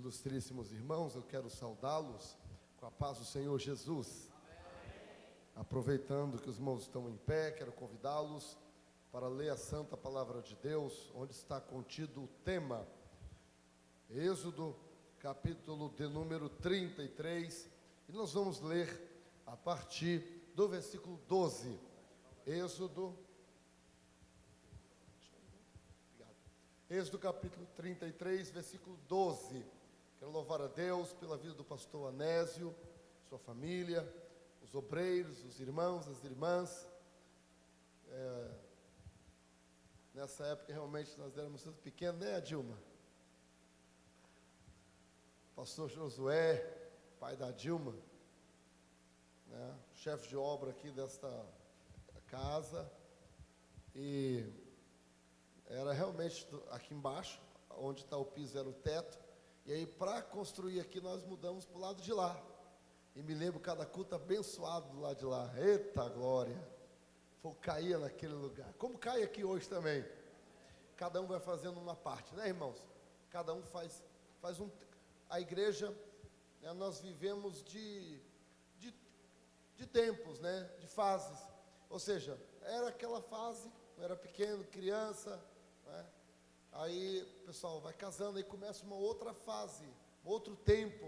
Ilustríssimos irmãos, eu quero saudá-los com a paz do Senhor Jesus. Aproveitando que os irmãos estão em pé, quero convidá-los para ler a Santa Palavra de Deus, onde está contido o tema, Êxodo, capítulo de número 33, e nós vamos ler a partir do versículo 12. Êxodo capítulo 33, versículo 12. Quero louvar a Deus pela vida do pastor Anésio, sua família, os obreiros, os irmãos, as irmãs. Nessa época realmente nós éramos muito pequenos, né, Dilma? Pastor Josué, pai da Dilma, né, chefe de obra aqui desta casa, e era realmente aqui embaixo, onde está o piso era o teto, e aí para construir aqui nós mudamos para o lado de lá, e me lembro cada culto abençoado do lado de lá, eita glória, fogo caía naquele lugar, como cai aqui hoje também, cada um vai fazendo uma parte, né, irmãos? Cada um faz a igreja, né, nós vivemos de tempos, né, de fases, ou seja, era aquela fase, eu era pequeno, criança, né? Aí o pessoal vai casando, aí começa uma outra fase, outro tempo,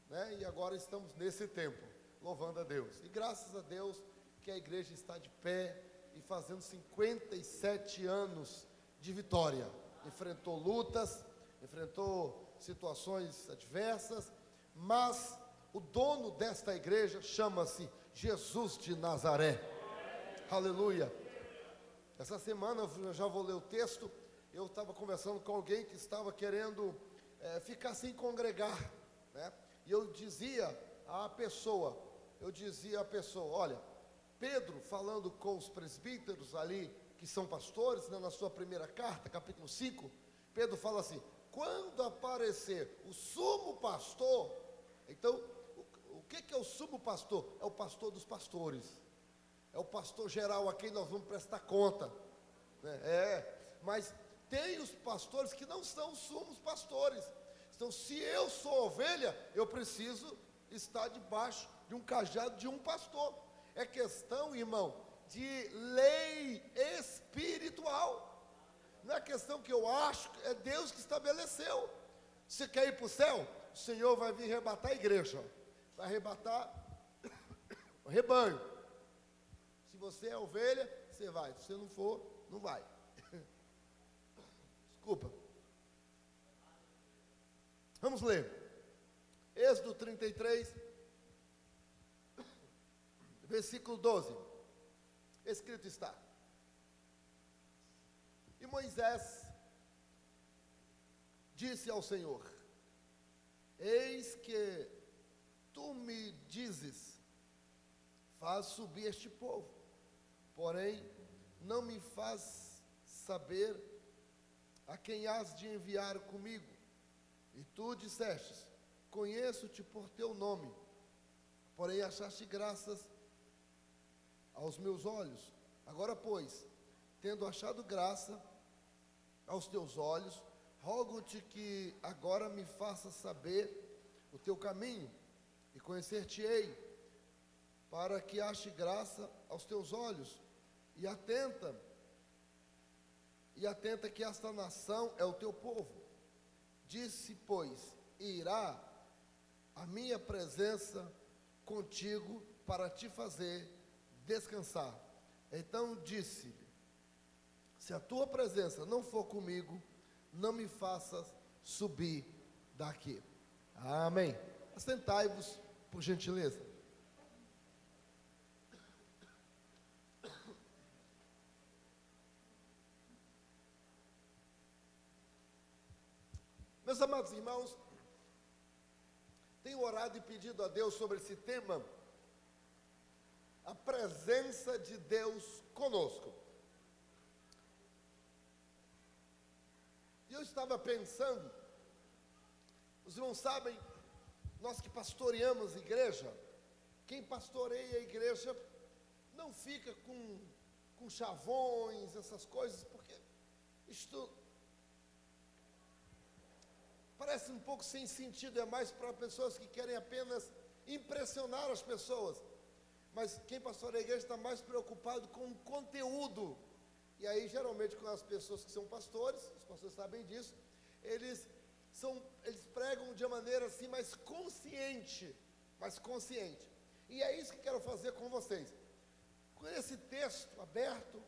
né? E agora estamos nesse tempo, louvando a Deus, e graças a Deus que a igreja está de pé e fazendo 57 anos de vitória, enfrentou lutas, enfrentou situações adversas, mas o dono desta igreja chama-se Jesus de Nazaré, aleluia. Essa semana, eu já vou ler o texto, eu estava conversando com alguém que estava querendo ficar sem congregar, né? E eu dizia à pessoa, olha, Pedro falando com os presbíteros ali, que são pastores, né, na sua primeira carta, capítulo 5, Pedro fala assim, quando aparecer o sumo pastor, então, o que é o sumo pastor? É o pastor dos pastores. É o pastor geral a quem nós vamos prestar conta, né? Mas tem os pastores que não são sumos pastores. Então, se eu sou ovelha, eu preciso estar debaixo de um cajado de um pastor. É questão, irmão, de lei espiritual. Não é questão que eu acho, é Deus que estabeleceu. Você quer ir para o céu? O Senhor vai vir arrebatar a igreja, vai arrebatar o rebanho. Se você é ovelha, você vai. Se você não for, não vai. Desculpa. Vamos ler. Êxodo 33, versículo 12. Escrito está. E Moisés disse ao Senhor, eis que tu me dizes, faz subir este povo, porém, não me faz saber a quem has de enviar comigo. E tu dissestes, conheço-te por teu nome, porém achaste graças aos meus olhos. Agora, pois, tendo achado graça aos teus olhos, rogo-te que agora me faças saber o teu caminho, e conhecer-te-ei, para que ache graça aos teus olhos. E atenta que esta nação é o teu povo. Disse, pois, irá a minha presença contigo para te fazer descansar. Então disse-lhe, se a tua presença não for comigo, não me faças subir daqui. Amém. Assentai-vos, por gentileza. Meus amados irmãos, tenho orado e pedido a Deus sobre esse tema, a presença de Deus conosco. E eu estava pensando, os irmãos sabem, nós que pastoreamos a igreja, quem pastoreia a igreja não fica com chavões, essas coisas, porque isto Parece um pouco sem sentido, é mais para pessoas que querem apenas impressionar as pessoas. Mas quem pastoreia a igreja está mais preocupado com o conteúdo. E aí, geralmente, com as pessoas que são pastores, os pastores sabem disso, eles pregam de uma maneira assim mais consciente. E é isso que quero fazer com vocês. Com esse texto aberto,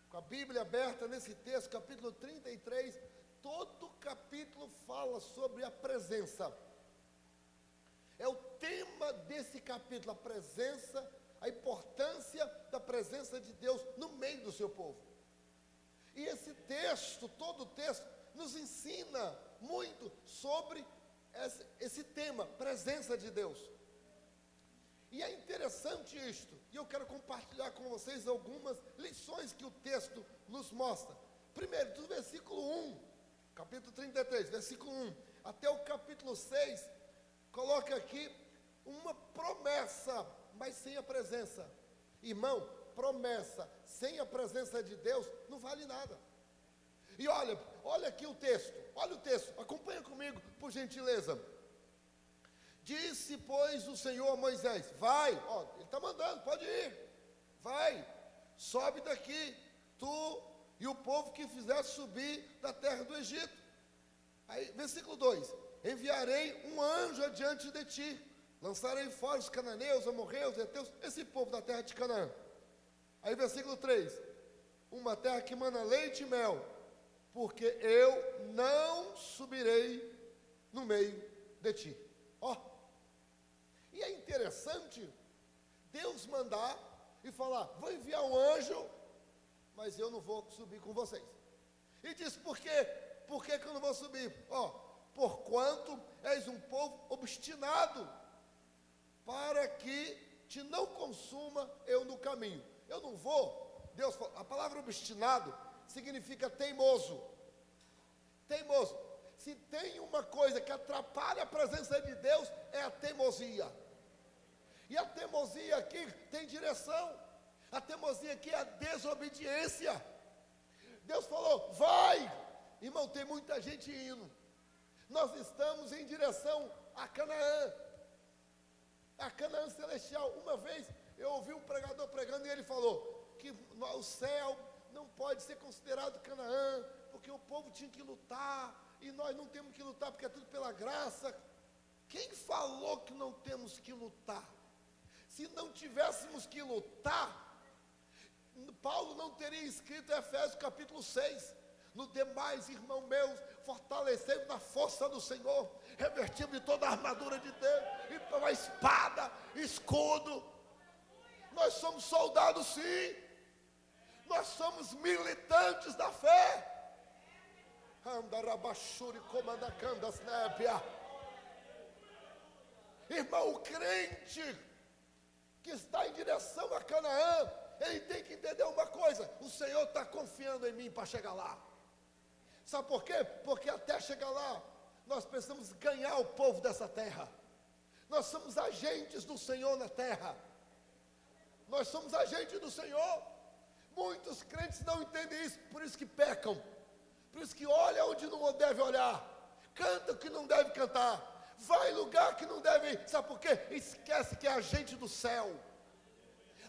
com a Bíblia aberta nesse texto, capítulo 33, todo capítulo fala sobre a presença. É o tema desse capítulo, a presença, a importância da presença de Deus no meio do seu povo. E esse texto, todo o texto, nos ensina muito sobre esse tema, presença de Deus. E é interessante isto, e eu quero compartilhar com vocês algumas lições que o texto nos mostra. Primeiro, do versículo 1, capítulo 33, versículo 1, até o capítulo 6, coloca aqui uma promessa, mas sem a presença. Irmão, promessa sem a presença de Deus não vale nada. E olha aqui o texto, acompanha comigo, por gentileza. Disse, pois, o Senhor a Moisés, vai, ele está mandando, pode ir, vai, sobe daqui, tu e o povo que fizeste subir da terra do Egito. Aí, versículo 2, enviarei um anjo adiante de ti, lançarei fora os cananeus, amorreus, heteus, esse povo da terra de Canaã. Aí, versículo 3, uma terra que mana leite e mel, porque eu não subirei no meio de ti. E é interessante Deus mandar e falar, vou enviar um anjo, mas eu não vou subir com vocês. E diz, por quê? Por que eu não vou subir? Porquanto és um povo obstinado, para que te não consuma eu no caminho. Eu não vou, Deus fala, a palavra obstinado significa teimoso. Teimoso. Se tem uma coisa que atrapalha a presença de Deus, é a teimosia. E a teimosia aqui tem direção. A teimosia aqui é a desobediência. Deus falou, vai. Irmão, tem muita gente indo. Nós estamos em direção a Canaã. A Canaã celestial. Uma vez eu ouvi um pregador pregando e ele falou que o céu não pode ser considerado Canaã, porque o povo tinha que lutar, e nós não temos que lutar porque é tudo pela graça. Quem falou que não temos que lutar? Se não tivéssemos que lutar, Paulo não teria escrito Efésios capítulo 6, no demais, irmão meus, fortalecendo na força do Senhor, revestindo de toda a armadura de Deus, e pela espada, escudo. Nós somos soldados sim, nós somos militantes da fé. Irmão, o crente que está em direção a Canaã, ele tem que entender uma coisa, o Senhor está confiando em mim para chegar lá. Sabe por quê? Porque até chegar lá, nós precisamos ganhar o povo dessa terra. Nós somos agentes do Senhor na terra. Nós somos agentes do Senhor. Muitos crentes não entendem isso, por isso que pecam. Por isso que olha onde não deve olhar, canta o que não deve cantar, vai em lugar que não deve ir. Sabe por quê? Esquece que é agente do céu.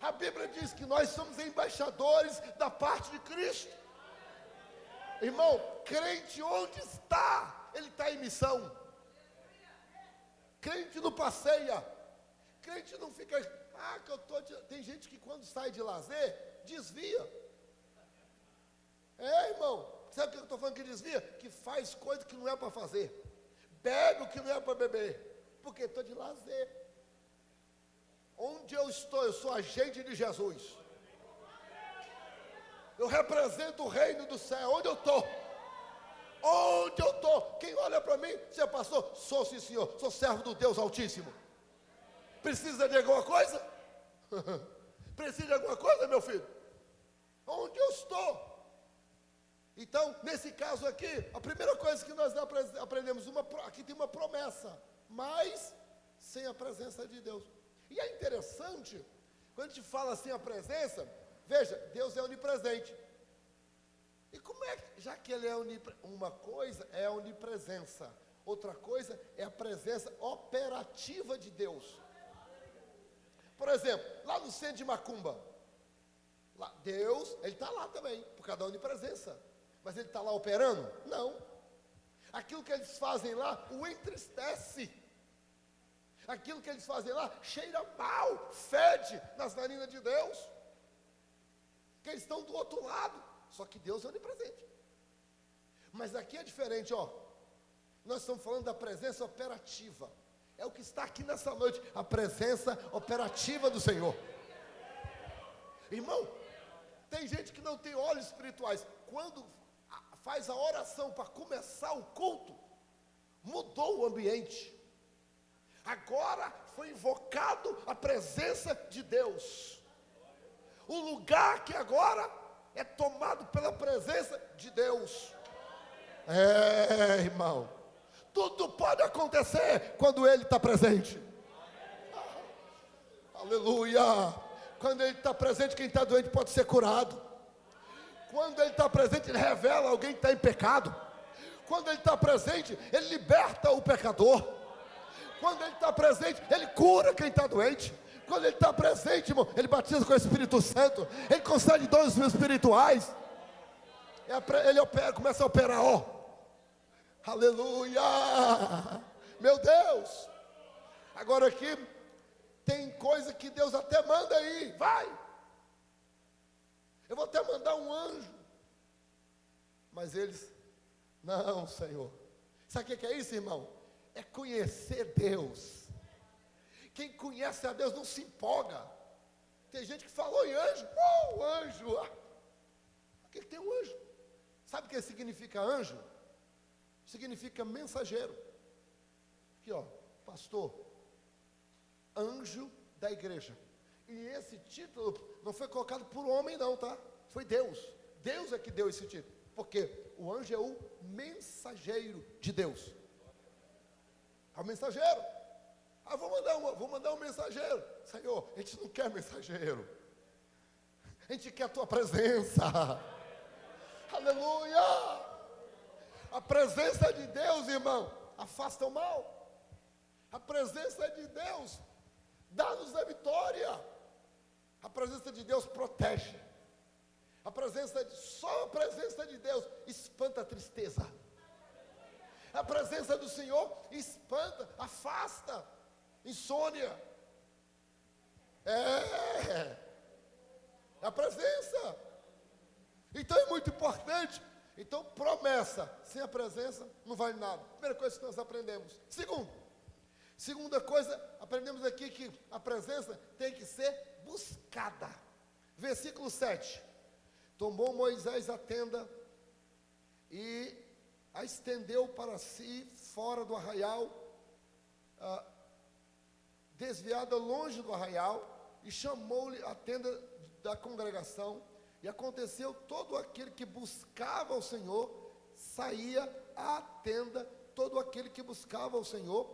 A Bíblia diz que nós somos embaixadores da parte de Cristo. Irmão, crente onde está? Ele está em missão. Crente não passeia. Crente não fica, tem gente que quando sai de lazer, desvia. Irmão, sabe o que eu estou falando que desvia? Que faz coisa que não é para fazer. Bebe o que não é para beber. Porque estou de lazer. Onde eu estou, eu sou agente de Jesus. Eu represento o reino do céu. Onde eu estou? Onde eu estou? Quem olha para mim, você pastor? Sou sim, senhor. Sou servo do Deus Altíssimo. Precisa de alguma coisa? Precisa de alguma coisa, meu filho? Onde eu estou? Então, nesse caso aqui, a primeira coisa que nós aprendemos, aqui tem uma promessa, mas sem a presença de Deus. E é interessante, quando a gente fala assim a presença, veja, Deus é onipresente. E como é que, já que Ele é uma coisa, é a onipresença. outra coisa é a presença operativa de Deus. Por exemplo, lá no centro de Macumba, lá, Deus, Ele está lá também, por causa da onipresença. Mas Ele está lá operando? Não. Aquilo que eles fazem lá o entristece. Aquilo que eles fazem lá cheira mal, fede nas narinas de Deus. Porque eles estão do outro lado. Só que Deus é onipresente. Mas aqui é diferente, ó. Nós estamos falando da presença operativa. É o que está aqui nessa noite, a presença operativa do Senhor. Irmão, tem gente que não tem olhos espirituais. Quando faz a oração para começar o culto, mudou o ambiente. Agora foi invocado a presença de Deus. O lugar que agora é tomado pela presença de Deus. Irmão, tudo pode acontecer quando Ele está presente. Aleluia. Quando Ele está presente, quem está doente pode ser curado. Quando Ele está presente, Ele revela alguém que está em pecado. Quando Ele está presente, Ele liberta o pecador. Quando Ele está presente, Ele cura quem está doente. Quando Ele está presente, irmão, Ele batiza com o Espírito Santo. Ele concede dons espirituais. Ele opera, começa a operar, ó. Aleluia. Meu Deus. Agora aqui, tem coisa que Deus até manda aí. Vai. Eu vou até mandar um anjo. Mas eles, não, Senhor. Sabe o que é isso, irmão? É conhecer Deus. Quem conhece a Deus não se empolga. Tem gente que falou em anjo. Anjo. Aqui tem um anjo. Sabe o que significa anjo? Significa mensageiro. Aqui, ó, pastor, anjo da igreja. E esse título não foi colocado por homem não, tá? Foi Deus. Deus é que deu esse título. Porque o anjo é o mensageiro de Deus. É o mensageiro. Vou mandar um mensageiro. Senhor, a gente não quer mensageiro. A gente quer a tua presença. Aleluia. A presença de Deus, irmão, afasta o mal. A presença de Deus dá-nos a vitória. A presença de Deus protege. Só a presença de Deus espanta a tristeza. A presença do Senhor espanta, afasta insônia. A presença. Então é muito importante. Então promessa sem a presença não vale nada. Primeira coisa que nós aprendemos. Segunda coisa, aprendemos aqui que a presença tem que ser buscada. Versículo 7. Tomou Moisés a tenda e a estendeu para si fora do arraial, desviada longe do arraial, e chamou-lhe a tenda da congregação. E aconteceu, todo aquele que buscava o Senhor, saía à tenda, todo aquele que buscava o Senhor,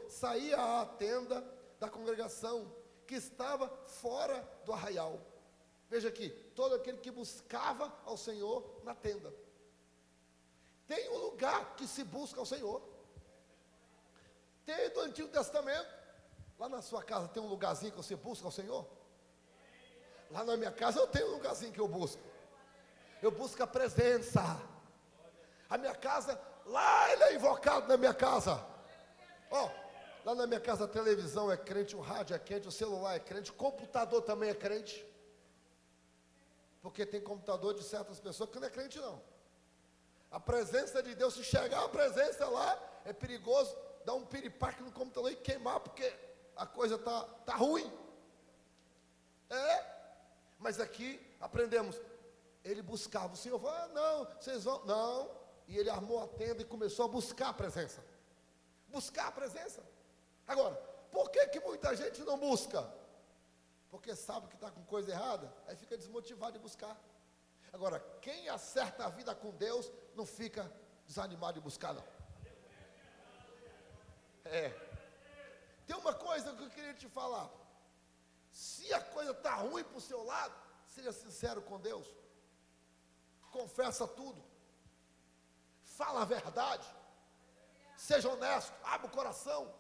saía à tenda da congregação, que estava fora do arraial. Veja aqui, todo aquele que buscava ao Senhor na tenda. Tem um lugar que se busca ao Senhor. Tem do Antigo Testamento. Lá na sua casa tem um lugarzinho que você busca ao Senhor? Lá na minha casa eu tenho um lugarzinho que eu busco. Eu busco a presença. A minha casa, lá ele é invocado na minha casa. Lá na minha casa a televisão é crente, o rádio é crente, o celular é crente, o computador também é crente. Porque tem computador de certas pessoas que não é crente não. A presença de Deus, se chegar a presença lá, é perigoso dar um piripaque no computador e queimar, porque a coisa tá ruim. Mas aqui aprendemos, ele buscava, o Senhor falou, não, vocês vão, não, e ele armou a tenda e começou a buscar a presença. Buscar a presença. Agora, por que muita gente não busca? Porque sabe que está com coisa errada, aí fica desmotivado de buscar. Agora, quem acerta a vida com Deus, não fica desanimado de buscar, não. Tem uma coisa que eu queria te falar. Se a coisa está ruim para o seu lado, seja sincero com Deus. Confessa tudo. Fala a verdade. Seja honesto, abra o coração.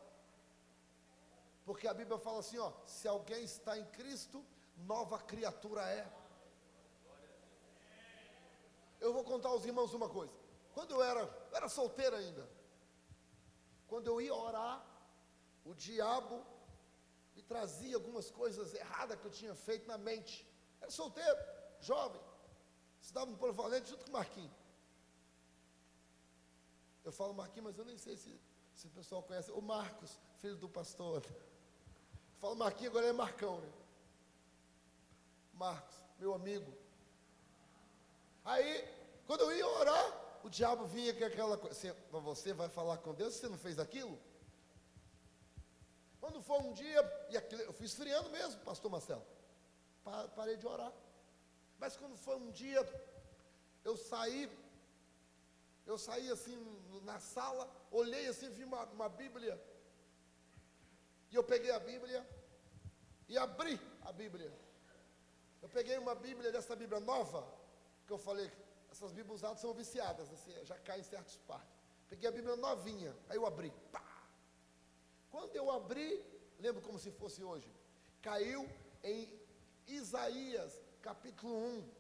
Porque a Bíblia fala assim, ó, se alguém está em Cristo, nova criatura é. Eu vou contar aos irmãos uma coisa. Quando eu era solteiro ainda. Quando eu ia orar, o diabo me trazia algumas coisas erradas que eu tinha feito na mente. Era solteiro, jovem. Estudava no Polivalente junto com o Marquinhos. Eu falo Marquinhos, mas eu nem sei se o pessoal conhece. O Marcos, filho do pastor. Eu falo Marquinhos, agora é Marcão, né? Marcos, meu amigo. Aí, quando eu ia orar, o diabo vinha com aquela coisa. Você vai falar com Deus, você não fez aquilo? Quando foi um dia, e aquilo, eu fui esfriando mesmo, pastor Marcelo. Parei de orar. Mas quando foi um dia, eu saí assim na sala, olhei assim, vi uma Bíblia. E eu peguei a Bíblia e abri a Bíblia. Eu peguei uma Bíblia, dessa Bíblia nova, que eu falei, essas Bíblias usadas são viciadas, assim, já caem em certos partes. Peguei a Bíblia novinha, aí eu abri, pá. Quando eu abri, lembro como se fosse hoje, caiu em Isaías, capítulo 1,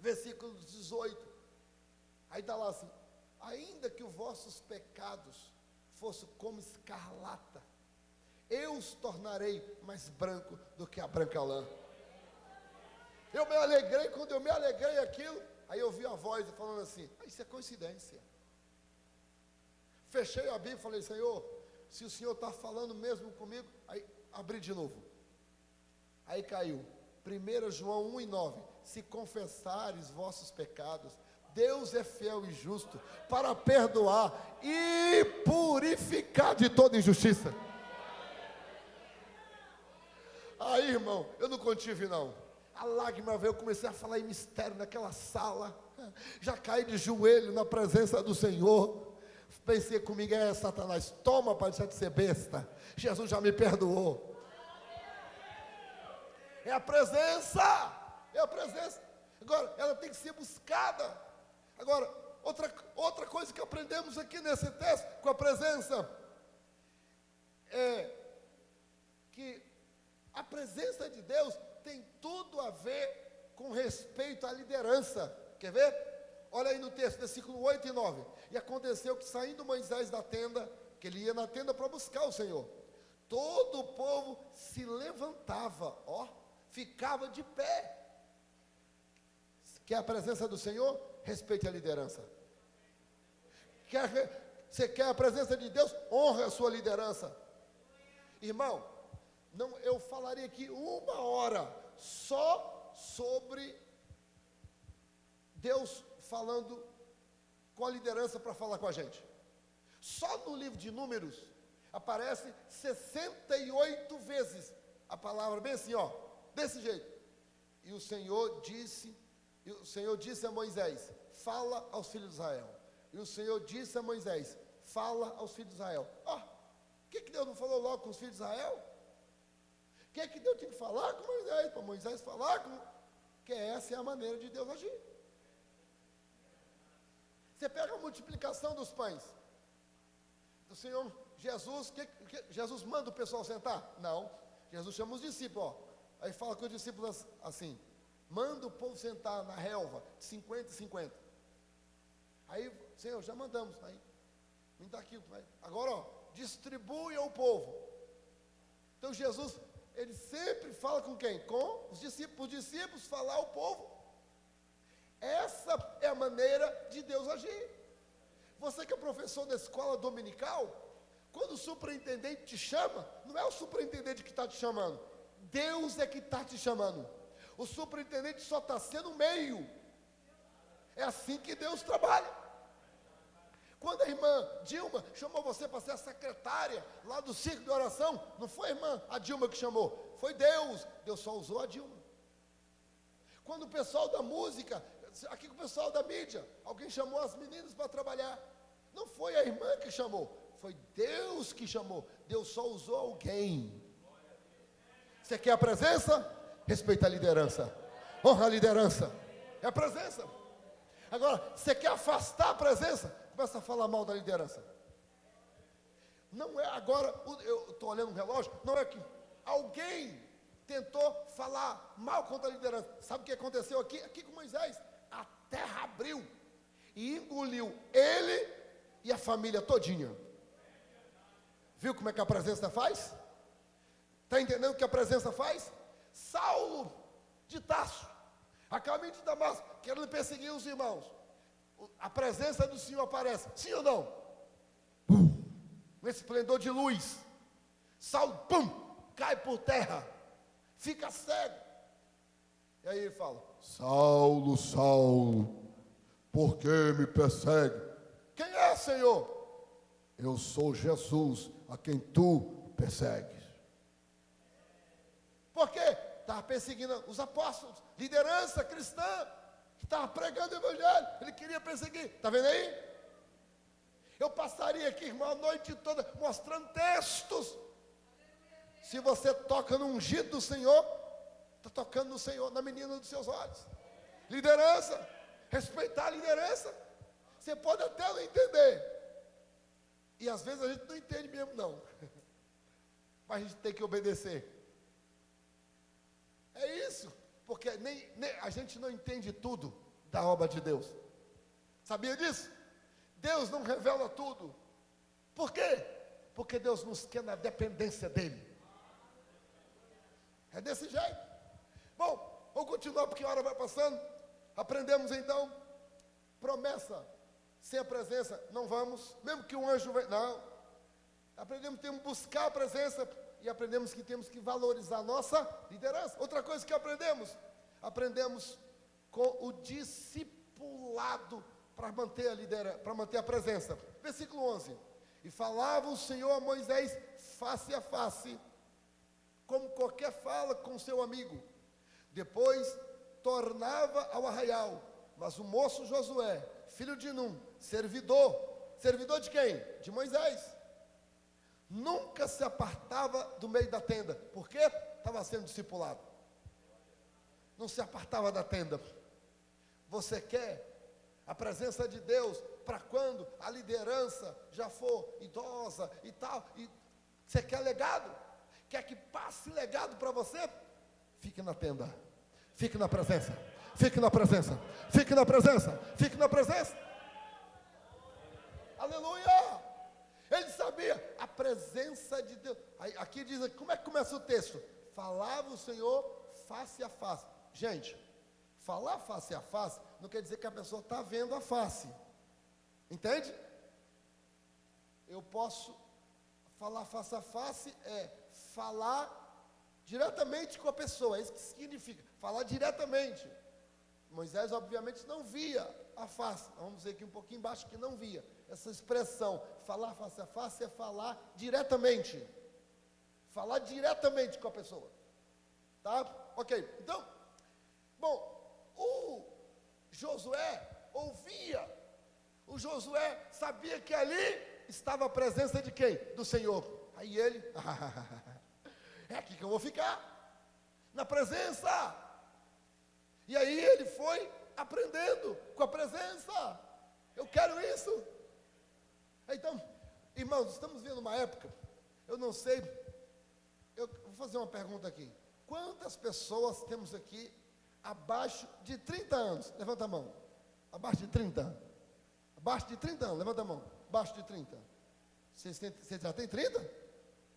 versículo 18. Aí está lá assim, ainda que os vossos pecados fossem como escarlata, eu os tornarei mais branco do que a branca lã. Eu me alegrei, quando eu me alegrei aquilo, aí eu vi a voz falando assim, isso é coincidência. Fechei a Bíblia e falei, Senhor, se o Senhor está falando mesmo comigo, aí abri de novo. Aí caiu, 1 João 1:9, se confessares vossos pecados, Deus é fiel e justo para perdoar e purificar de toda injustiça. Aí, irmão, eu não contive não. A lágrima veio, eu comecei a falar em mistério naquela sala. Já caí de joelho na presença do Senhor. Pensei comigo, Satanás, toma para deixar de ser besta. Jesus já me perdoou. É a presença. É a presença. Agora, ela tem que ser buscada. Agora, outra coisa que aprendemos aqui nesse texto, com a presença, é que a presença de Deus tem tudo a ver com respeito à liderança. Quer ver? Olha aí no texto, versículo 8 e 9. E aconteceu que saindo Moisés da tenda, que ele ia na tenda para buscar o Senhor, todo o povo se levantava, ficava de pé. Quer a presença do Senhor? Respeite a liderança. Você quer a presença de Deus? Honre a sua liderança. Irmão, eu falaria aqui 1 hora só sobre Deus falando com a liderança para falar com a gente. Só no livro de Números aparece 68 vezes a palavra bem assim, desse jeito. E o Senhor disse a Moisés, fala aos filhos de Israel. E o Senhor disse a Moisés, fala aos filhos de Israel. Por que Deus não falou logo com os filhos de Israel? O que Deus tinha que falar com Moisés? Para Moisés falar com... Que essa é a maneira de Deus agir. Você pega a multiplicação dos pães. Do Senhor Jesus, Jesus manda o pessoal sentar? Não. Jesus chama os discípulos, Aí fala com os discípulos assim, manda o povo sentar na relva, de 50 e 50. Aí, Senhor, já mandamos, aí, me dá aquilo. Agora, distribui ao povo. Então Jesus, ele sempre fala com quem? Com os discípulos falar ao povo. Essa é a maneira de Deus agir. Você que é professor da escola dominical, quando o superintendente te chama, não é o superintendente que está te chamando, Deus é que está te chamando. O superintendente só está sendo meio. É assim que Deus trabalha. Quando a irmã Dilma chamou você para ser a secretária lá do círculo de oração, não foi a Dilma que chamou, foi Deus. Deus só usou a Dilma. Quando o pessoal da música, aqui com o pessoal da mídia, alguém chamou as meninas para trabalhar, não foi a irmã que chamou, foi Deus que chamou. Deus só usou alguém. Você quer a presença? Respeita a liderança, honra a liderança, é a presença. Agora, você quer afastar a presença? Começa a falar mal da liderança. Não é agora, eu estou olhando o relógio, não é que alguém tentou falar mal contra a liderança. Sabe o que aconteceu aqui? Aqui com Moisés, a terra abriu e engoliu ele e a família todinha. Viu como é que a presença faz? Está entendendo o que a presença faz? Saulo de Tarso, a caminho de Damasco, querendo perseguir os irmãos. A presença do Senhor aparece, sim ou não? Um esplendor de luz. Saulo, pum, cai por terra, fica cego. E aí ele fala: Saulo, Saulo, por que me persegue? Quem é, Senhor? Eu sou Jesus, a quem tu persegues. Por quê? Estava perseguindo os apóstolos, liderança cristã, que estava pregando o evangelho. Ele queria perseguir. Está vendo aí? Eu passaria aqui, irmão, a noite toda mostrando textos. Se você toca no ungido do Senhor, está tocando no Senhor, na menina dos seus olhos. Liderança, respeitar a liderança. Você pode até não entender. E às vezes a gente não entende mesmo, não. Mas a gente tem que obedecer. É isso, porque nem a gente não entende tudo da obra de Deus. Sabia disso? Deus não revela tudo. Por quê? Porque Deus nos quer na dependência dEle. É desse jeito. Bom, vamos continuar porque a hora vai passando. Aprendemos então, promessa, sem a presença, não vamos. Mesmo que um anjo venha, não. Aprendemos que temos que buscar a presença. E aprendemos que temos que valorizar a nossa liderança. Outra coisa que aprendemos com o discipulado para manter a liderança, para manter a presença. Versículo 11. E falava o Senhor a Moisés face a face, como qualquer fala com seu amigo. Depois tornava ao arraial. Mas o moço Josué, filho de Num, servidor de quem? De Moisés, nunca se apartava do meio da tenda. Por quê? Estava sendo discipulado. Não se apartava da tenda. Você quer a presença de Deus para quando a liderança já for idosa e tal, e você quer legado? Quer que passe legado para você? Fique na tenda. Fique na presença. Fique na presença. Fique na presença. Fique na presença. Aleluia! Ele sabia a presença de Deus. Aí, aqui diz, como é que começa o texto? Falava o Senhor face a face. Gente, falar face a face não quer dizer que a pessoa está vendo a face. Entende? Eu posso falar face a face, falar diretamente com a pessoa. É isso que significa, falar diretamente. Moisés, obviamente, não via a face. Vamos dizer aqui um pouquinho embaixo que não via. Essa expressão, falar face a face, é falar diretamente. Falar diretamente com a pessoa. Tá? Ok. Então, bom, o Josué ouvia. O Josué sabia que ali estava a presença de quem? Do Senhor. Aí ele, é aqui que eu vou ficar. Na presença. E aí ele foi aprendendo com a presença. Eu quero isso. Então, irmãos, estamos vivendo uma época, eu não sei, eu vou fazer uma pergunta aqui. Quantas pessoas temos aqui abaixo de 30 anos? Levanta a mão. Abaixo de 30? Abaixo de 30 anos, levanta a mão. Abaixo de 30. Você já tem 30?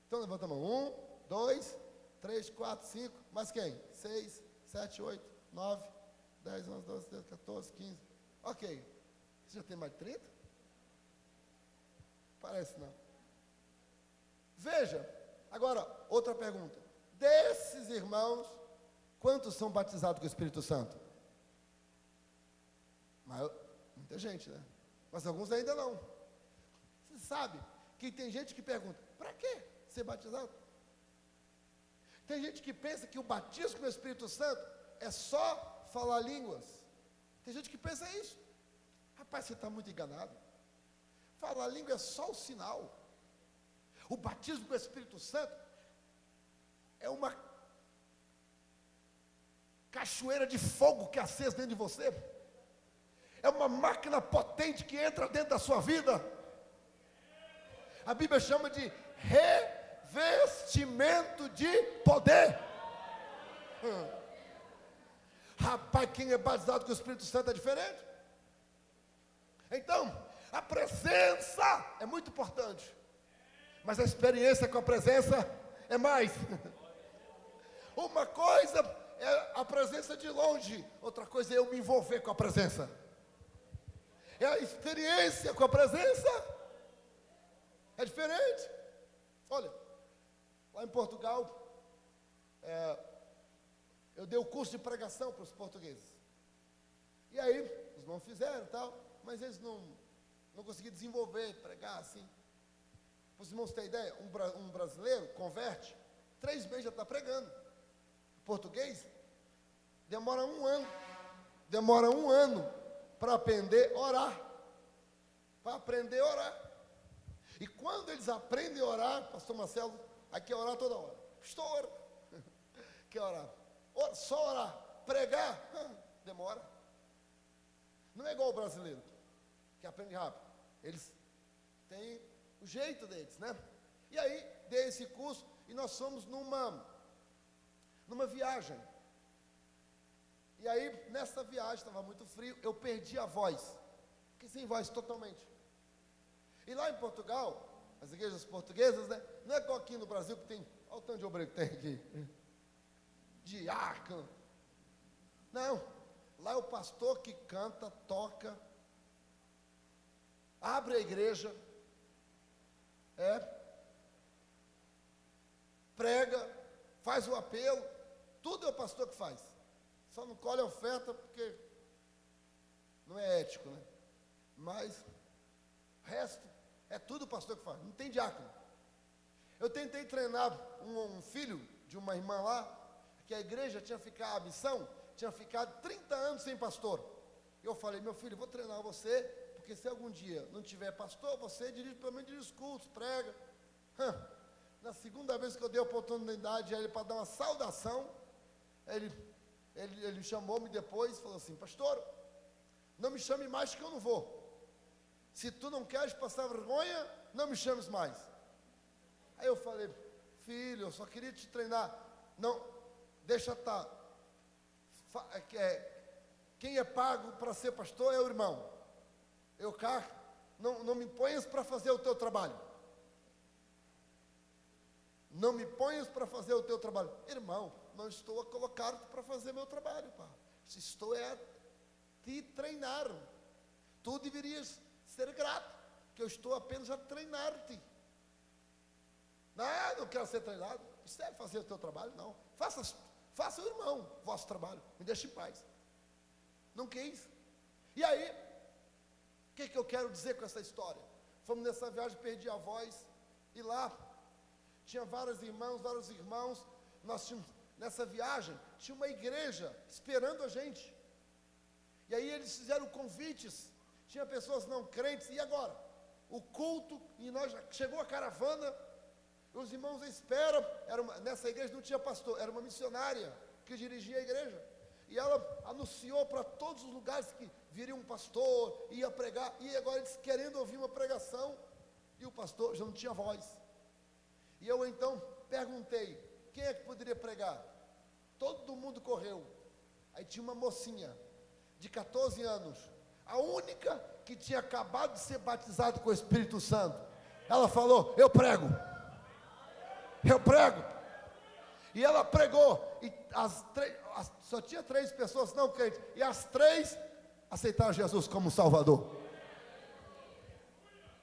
Então levanta a mão. 1, 2, 3, 4, 5. Mais quem? 6, 7, 8, 9, 10, 11, 12, 13, 14, 15. Ok. Você já tem mais de 30? Parece não. Veja, agora, outra pergunta. Desses irmãos, quantos são batizados com o Espírito Santo? Muita gente, né? Mas alguns ainda não. Você sabe que tem gente que pergunta, para que ser batizado? Tem gente que pensa que o batismo com o Espírito Santo é só falar línguas. Tem gente que pensa isso. Rapaz, você está muito enganado. Falar língua é só o sinal. O batismo com o Espírito Santo é uma cachoeira de fogo que acesa dentro de você. É uma máquina potente que entra dentro da sua vida. A Bíblia chama de revestimento de poder. Rapaz, quem é batizado com o Espírito Santo é diferente. Então, a presença é muito importante, mas a experiência com a presença é mais. Uma coisa é a presença de longe, outra coisa é eu me envolver com a presença. É a experiência com a presença. É diferente. Olha, lá em Portugal, eu dei o curso de pregação para os portugueses. E aí, os irmãos fizeram e tal, mas eles não conseguiram desenvolver, pregar assim. Para os irmãos terem ideia, um brasileiro converte, 3 meses já está pregando. O português demora 1 ano. Demora 1 ano para aprender a orar. Para aprender a orar. E quando eles aprendem a orar, pastor Marcelo, aqui é orar toda hora. Pastor, quer orar? Só orar. Pregar, demora. Não é igual o brasileiro, que aprende rápido. Eles têm o jeito deles, né? E aí, dei esse curso e nós fomos numa viagem. E aí, nessa viagem, estava muito frio, eu perdi a voz. Fiquei sem voz totalmente. E lá em Portugal, as igrejas portuguesas, né? Não é igual aqui no Brasil que tem, olha o tanto de obreiro que tem aqui. Diácono. Não, lá é o pastor que canta, toca, abre a igreja, prega, faz o apelo, tudo é o pastor que faz. Só não colhe a oferta porque não é ético, né? Mas o resto é tudo o pastor que faz, não tem diácono. Eu tentei treinar um filho de uma irmã lá, que a igreja tinha ficado, a missão, tinha ficado 30 anos sem pastor. Eu falei, meu filho, vou treinar você, porque se algum dia não tiver pastor, você dirige, pelo menos dirige os cultos, prega. Na segunda vez que eu dei a oportunidade a ele para dar uma saudação, ele chamou-me depois e falou assim, pastor, não me chame mais que eu não vou. Se tu não queres passar vergonha, não me chames mais. Aí eu falei, filho, eu só queria te treinar. Não, deixa estar. Quem é pago para ser pastor é o irmão. Eu cá, não me ponhas para fazer o teu trabalho. Não me ponhas para fazer o teu trabalho. Irmão, não estou a colocar-te para fazer meu trabalho, pá. Estou a te treinar. Tu deverias ser grato, que eu estou apenas a treinar-te. Não quero ser treinado. Isso é fazer o teu trabalho? Não. Faça o irmão, vosso trabalho. Me deixe em paz. Não quis. E aí, o que eu quero dizer com essa história? Fomos nessa viagem, perdi a voz, e lá tinha vários irmãos. Nós tínhamos, nessa viagem, tinha uma igreja esperando a gente. E aí eles fizeram convites. Tinha pessoas não crentes, e agora? O culto, e chegou a caravana, os irmãos esperam, nessa igreja não tinha pastor, era uma missionária que dirigia a igreja, e ela anunciou para todos os lugares que viria um pastor, ia pregar, e agora eles querendo ouvir uma pregação, e o pastor já não tinha voz, e eu então perguntei, quem é que poderia pregar? Todo mundo correu, aí tinha uma mocinha, de 14 anos, a única que tinha acabado de ser batizado com o Espírito Santo. Ela falou, eu prego. E ela pregou. E só tinha 3 pessoas não crentes. E as 3 aceitaram Jesus como Salvador.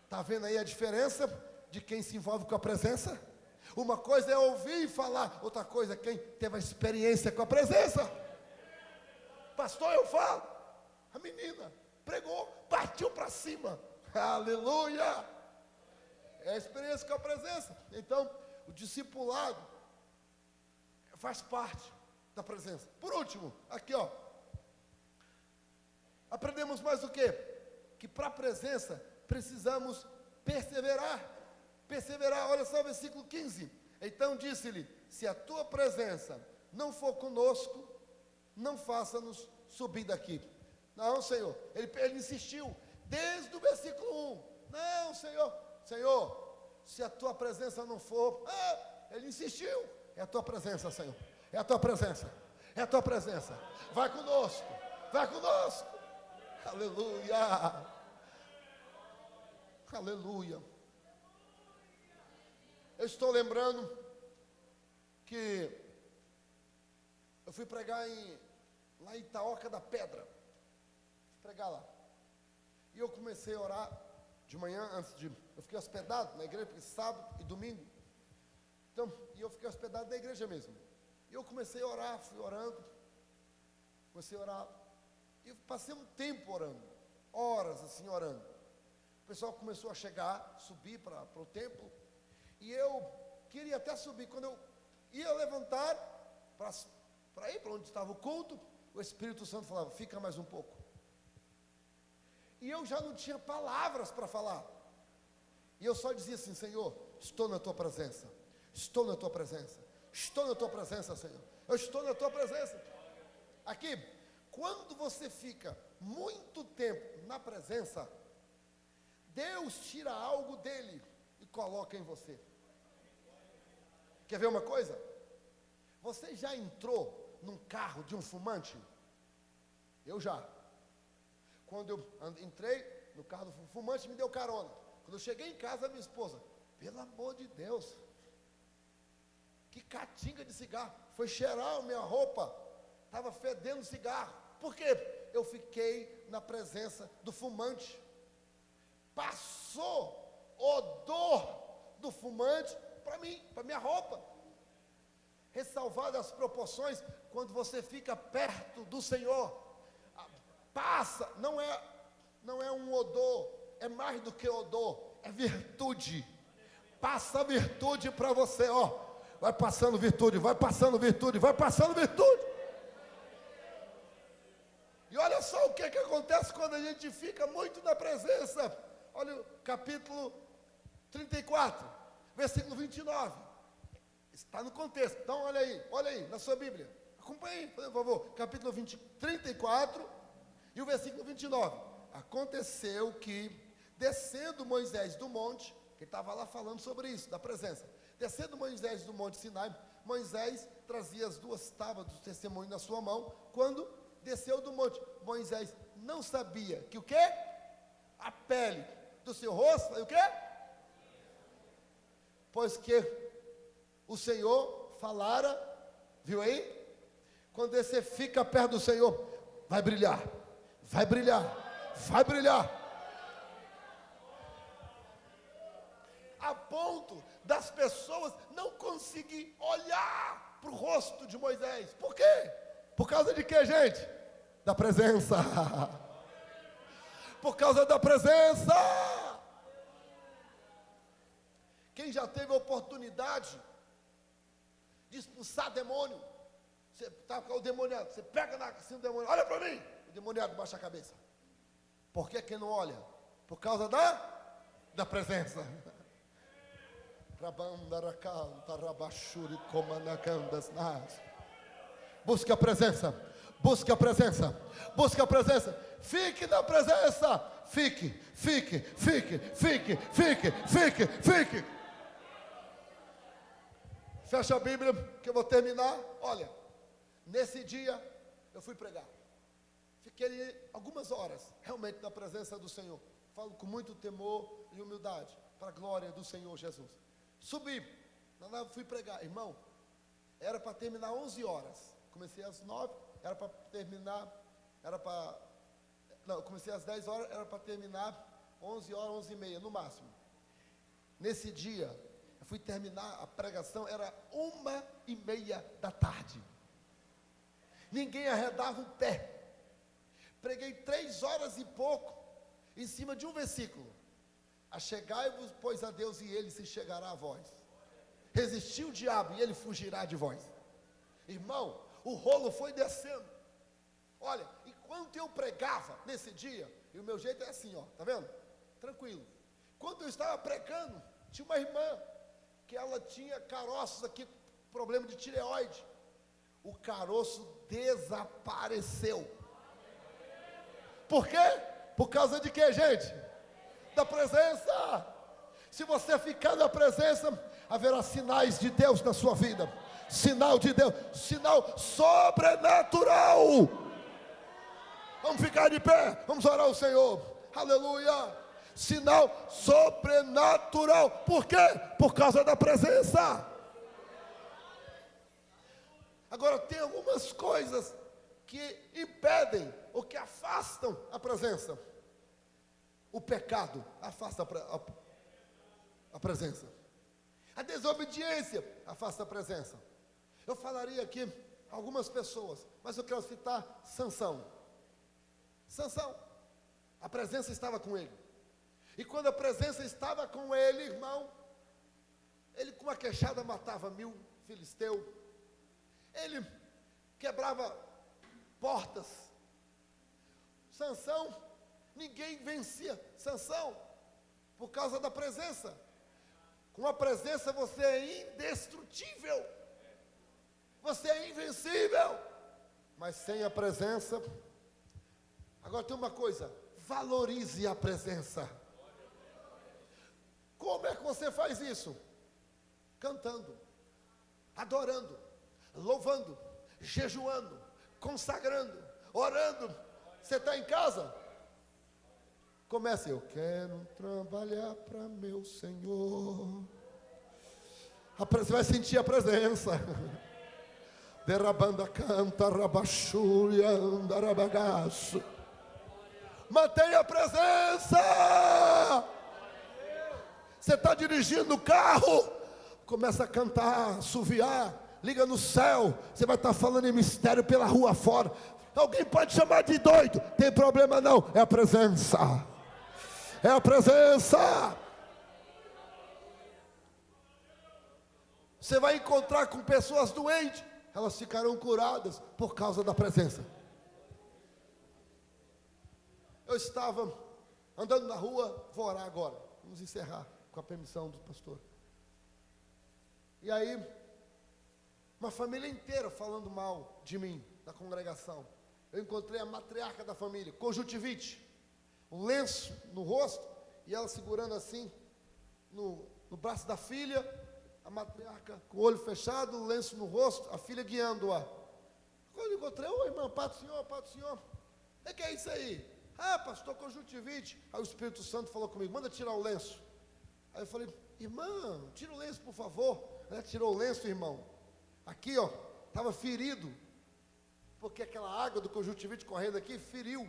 Está vendo aí a diferença de quem se envolve com a presença? Uma coisa é ouvir e falar. Outra coisa é quem teve a experiência com a presença. Pastor, eu falo. A menina pregou, partiu para cima, aleluia, é a experiência com a presença. Então, o discipulado faz parte da presença. Por último, aqui ó, aprendemos mais o quê? Que para a presença precisamos perseverar, olha só o versículo 15, então disse-lhe, se a tua presença não for conosco, não faça-nos subir daqui. Não, Senhor, ele insistiu, desde o versículo 1, não, Senhor, se a tua presença não for, ele insistiu, é a tua presença, Senhor, é a tua presença, é a tua presença, vai conosco, aleluia, aleluia. Eu estou lembrando que eu fui pregar lá em Itaoca da Pedra, fui pregar lá, e eu comecei a orar de manhã, eu fiquei hospedado na igreja, porque sábado e domingo, então, e eu fiquei hospedado na igreja mesmo, e eu comecei a orar, fui orando, comecei a orar, e passei um tempo orando, horas assim orando, o pessoal começou a chegar, subir para o templo, e eu queria até subir, quando eu ia levantar, para ir para onde estava o culto, o Espírito Santo falava, fica mais um pouco, e eu já não tinha palavras para falar, e eu só dizia assim, Senhor, estou na tua presença, estou na tua presença, estou na tua presença, Senhor, eu estou na tua presença. Aqui, quando você fica muito tempo na presença, Deus tira algo dele e coloca em você. Quer ver uma coisa? Você já entrou num carro de um fumante? Eu já. Quando eu entrei no carro do fumante, me deu carona. Quando eu cheguei em casa, minha esposa, pelo amor de Deus, que catinga de cigarro, foi cheirar a minha roupa, estava fedendo cigarro. Por quê? Eu fiquei na presença do fumante, passou odor do fumante para mim, para minha roupa. Ressalvadas as proporções, quando você fica perto do Senhor, passa, não é um odor, é mais do que odor, é virtude. Passa virtude para você, ó. Vai passando virtude, vai passando virtude, vai passando virtude. E olha só o que acontece quando a gente fica muito na presença. Olha o capítulo 34, versículo 29. Está no contexto. Então olha aí na sua Bíblia. Acompanhe, por favor. Capítulo 34 e o versículo 29. Aconteceu que, descendo Moisés do monte, que estava lá falando sobre isso, da presença. Descendo Moisés do monte Sinai, Moisés trazia as 2 tábuas do testemunho na sua mão. Quando desceu do monte, Moisés não sabia que o quê? A pele do seu rosto, o quê? Pois que o Senhor falara, viu aí? Quando você fica perto do Senhor, vai brilhar, vai brilhar, vai brilhar. A ponto das pessoas não conseguir olhar para o rosto de Moisés. Por quê? Por causa de quê, gente? Da presença. Por causa da presença. Quem já teve a oportunidade de expulsar demônio? Você está com o demoniado, você pega assim o demônio, olha para mim. O demoniado baixa a cabeça. Por que não olha? Por causa da presença. Busque a presença, busque a presença, busque a presença. Fique na presença. Fique. Fecha a Bíblia que eu vou terminar. Olha, nesse dia eu fui pregar. Fiquei ali algumas horas, realmente na presença do Senhor. Falo com muito temor e humildade, para a glória do Senhor Jesus. Subi, fui pregar, irmão. Era para terminar 11 horas. Comecei às 9, era para terminar, comecei às 10 horas, era para terminar 11 horas, 11h30 no máximo. Nesse dia, eu fui terminar a pregação, era 1h30 da tarde. Ninguém arredava um pé. Preguei 3 horas e pouco, em cima de um versículo. Achegai-vos, pois, a Deus, e Ele se chegará a vós. Resistir o diabo, e ele fugirá de vós. Irmão, o rolo foi descendo. Olha, enquanto eu pregava nesse dia, e o meu jeito é assim, ó, tá vendo? Tranquilo. Quando eu estava pregando, tinha uma irmã, que ela tinha caroços aqui, problema de tireoide. O caroço desapareceu. Por quê? Por causa de quê, gente? Da presença. Se você ficar na presença, haverá sinais de Deus na sua vida. Sinal de Deus, sinal sobrenatural. Vamos ficar de pé, vamos orar ao Senhor. Aleluia. Sinal sobrenatural. Por quê? Por causa da presença. Agora tem algumas coisas que impedem ou que afastam a presença. O pecado afasta a presença. A desobediência afasta a presença. Eu falaria aqui algumas pessoas, mas eu quero citar Sansão. Sansão, a presença estava com ele. E quando a presença estava com ele, irmão, ele com uma queixada matava 1000 filisteus. Ele quebrava portas. Sansão, ninguém vencia Sansão por causa da presença. Com a presença você é indestrutível. Você é invencível. Mas sem a presença. Agora tem uma coisa, valorize a presença. Como é que você faz isso? Cantando, adorando, louvando, jejuando, consagrando, orando. Você está em casa? Comece, eu quero trabalhar para meu Senhor. Você vai sentir a presença. Derrabanda canta, rabachúria, andarabagaço. Mantenha a presença. Você está dirigindo o carro, começa a cantar, assoviar, liga no céu. Você vai estar falando em mistério pela rua fora. Alguém pode chamar de doido, tem problema não, é a presença. É a presença. Você vai encontrar com pessoas doentes, elas ficarão curadas por causa da presença. Eu estava andando na rua, vou orar agora, vamos encerrar com a permissão do pastor. E aí, uma família inteira falando mal de mim, da congregação. Eu encontrei a matriarca da família, conjuntivite, um lenço no rosto, e ela segurando assim, no braço da filha, a matriarca com o olho fechado, o lenço no rosto, a filha guiando-a. Quando eu encontrei, ô irmão, Pai do Senhor, o que é isso aí? Ah, pastor, conjuntivite. Aí o Espírito Santo falou comigo, manda tirar o lenço. Aí eu falei, irmão, tira o lenço por favor. Ela tirou o lenço, irmão. Aqui, ó, estava ferido, porque aquela água do conjuntivite correndo aqui, feriu.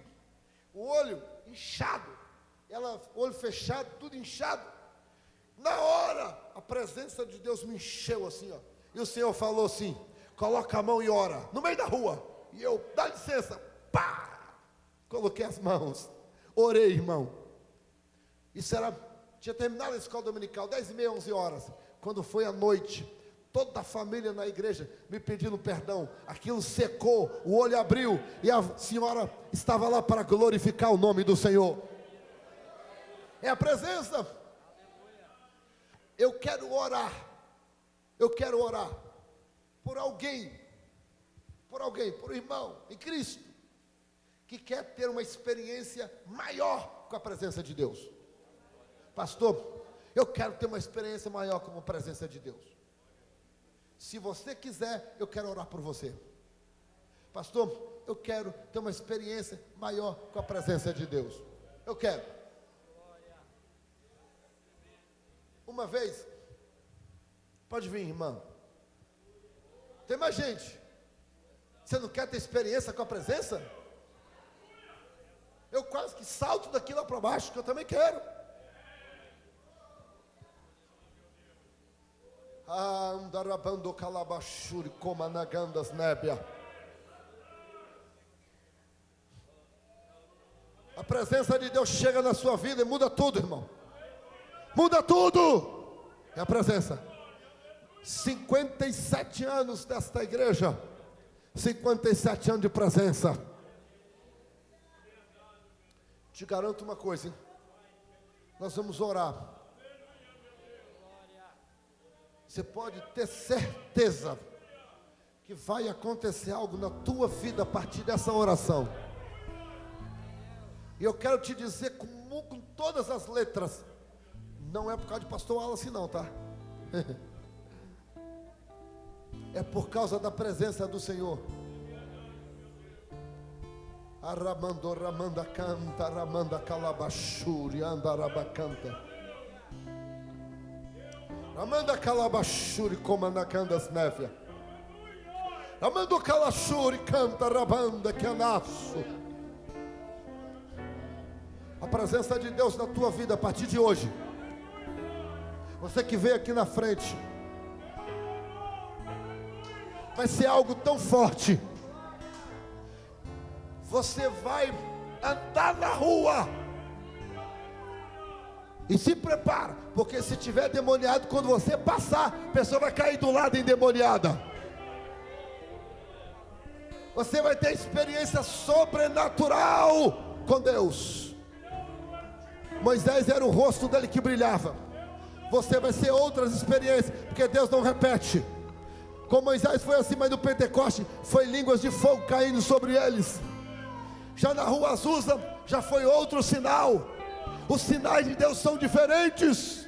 O olho inchado, ela, olho fechado, tudo inchado. Na hora, a presença de Deus me encheu assim, ó. E o Senhor falou assim, coloca a mão e ora, no meio da rua. E eu, dá licença, pá! Coloquei as mãos, orei, irmão. Isso tinha terminado a escola dominical, 10h30, 11 horas. Quando foi à noite, toda a família na igreja me pedindo perdão. Aquilo secou, o olho abriu, e a senhora estava lá para glorificar o nome do Senhor. É a presença. Eu quero orar por alguém, por um irmão em Cristo, que quer ter uma experiência maior com a presença de Deus. Pastor, eu quero ter uma experiência maior com a presença de Deus. Se você quiser, eu quero orar por você. Pastor, eu quero ter uma experiência maior com a presença de Deus. Eu quero. Uma vez, pode vir, irmão. Tem mais gente. Você não quer ter experiência com a presença? Eu quase que salto daqui lá para baixo, que eu também quero. Andarabando calabachuri comanagandas nébia. A presença de Deus chega na sua vida e muda tudo, irmão. Muda tudo. É a presença. 57 anos desta igreja. 57 anos de presença. Te garanto uma coisa, hein? Nós vamos orar. Você pode ter certeza que vai acontecer algo na tua vida a partir dessa oração. E eu quero te dizer com todas as letras, Não é por causa de pastor Wallace não, tá? É por causa da presença do Senhor. Aramando ramanda canta, ramanda calabashuri, andarabacanta. Ramanda calabashuri, comanda candas névia. Ramando calachuri, canta, rabanda canaço. A presença de Deus na tua vida a partir de hoje. Você que veio aqui na frente, vai ser algo tão forte. Você vai andar na rua e se prepara, porque se tiver demoniado, quando você passar, a pessoa vai cair do lado endemoniada. Você vai ter experiência sobrenatural com Deus. Moisés era o rosto dele que brilhava. Você vai ter outras experiências, porque Deus não repete. Com Moisés foi assim, mas no Pentecoste foi línguas de fogo caindo sobre eles. Já na rua Azusa já foi outro sinal. Os sinais de Deus são diferentes.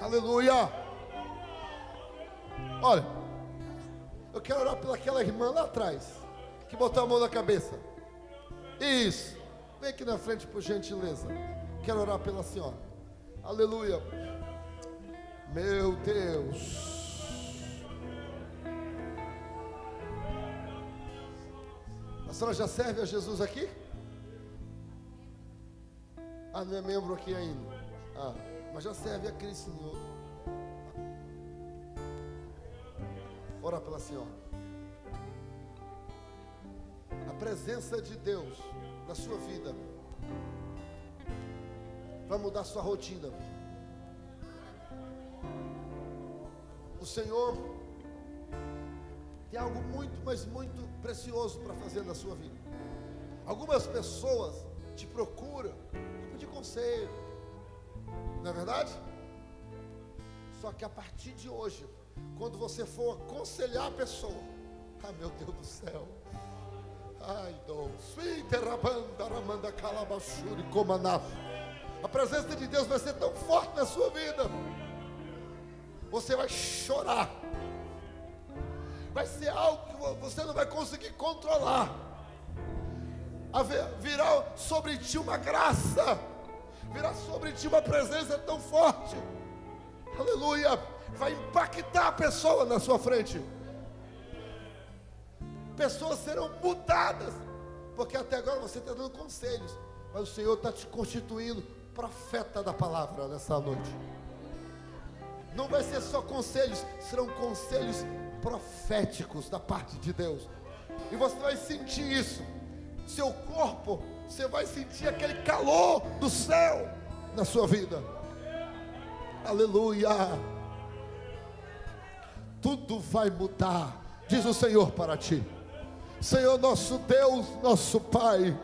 Aleluia. Olha, eu quero orar pelaquela irmã lá atrás, que botou a mão na cabeça. Isso. Vem aqui na frente por gentileza. Quero orar pela senhora. Aleluia. Meu Deus. A senhora já serve a Jesus aqui? Ah, não é membro aqui ainda. Ah, mas já serve a Cristo, Senhor. Ora pela senhora. A presença de Deus na sua vida vai mudar sua rotina. O Senhor tem algo muito, mas muito precioso para fazer na sua vida. Algumas pessoas te procuram para pedir conselho, não é verdade? Só que a partir de hoje, quando você for aconselhar a pessoa, ah, meu Deus do céu, ai, a presença de Deus vai ser tão forte na sua vida, você vai chorar. Vai ser algo que você não vai conseguir controlar. Virá sobre ti uma graça, virá sobre ti uma presença tão forte. Aleluia. Vai impactar a pessoa na sua frente. Pessoas serão mudadas, porque até agora você está dando conselhos, mas o Senhor está te constituindo profeta da palavra nessa noite. Não vai ser só conselhos, serão conselhos proféticos da parte de Deus. E você vai sentir isso. Seu corpo, você vai sentir aquele calor do céu na sua vida. Aleluia. Tudo vai mudar, diz o Senhor para ti. Senhor nosso Deus, nosso Pai,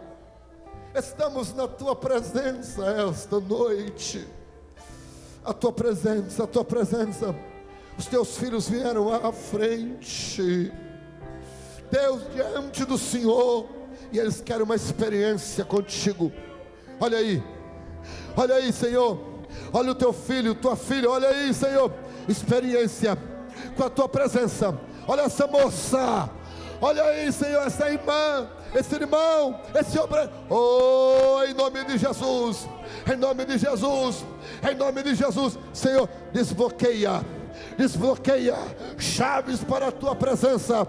estamos na tua presença esta noite. A tua presença, a tua presença. Os teus filhos vieram à frente, Deus, diante do Senhor, e eles querem uma experiência contigo. Olha aí, Senhor. Olha o teu filho, tua filha, olha aí, Senhor. Experiência com a tua presença. Olha essa moça, olha aí, Senhor, essa irmã, esse irmão, esse obreiro. Oh, em nome de Jesus, em nome de Jesus, em nome de Jesus, Senhor, desbloqueia chaves para a tua presença,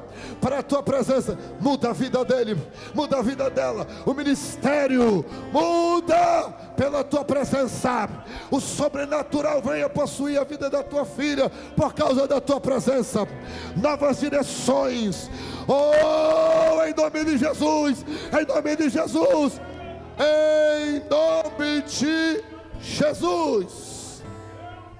muda a vida dele, muda a vida dela, o ministério muda pela tua presença, o sobrenatural venha possuir a vida da tua filha, por causa da tua presença, novas direções, oh, em nome de Jesus, em nome de Jesus, em nome de Jesus.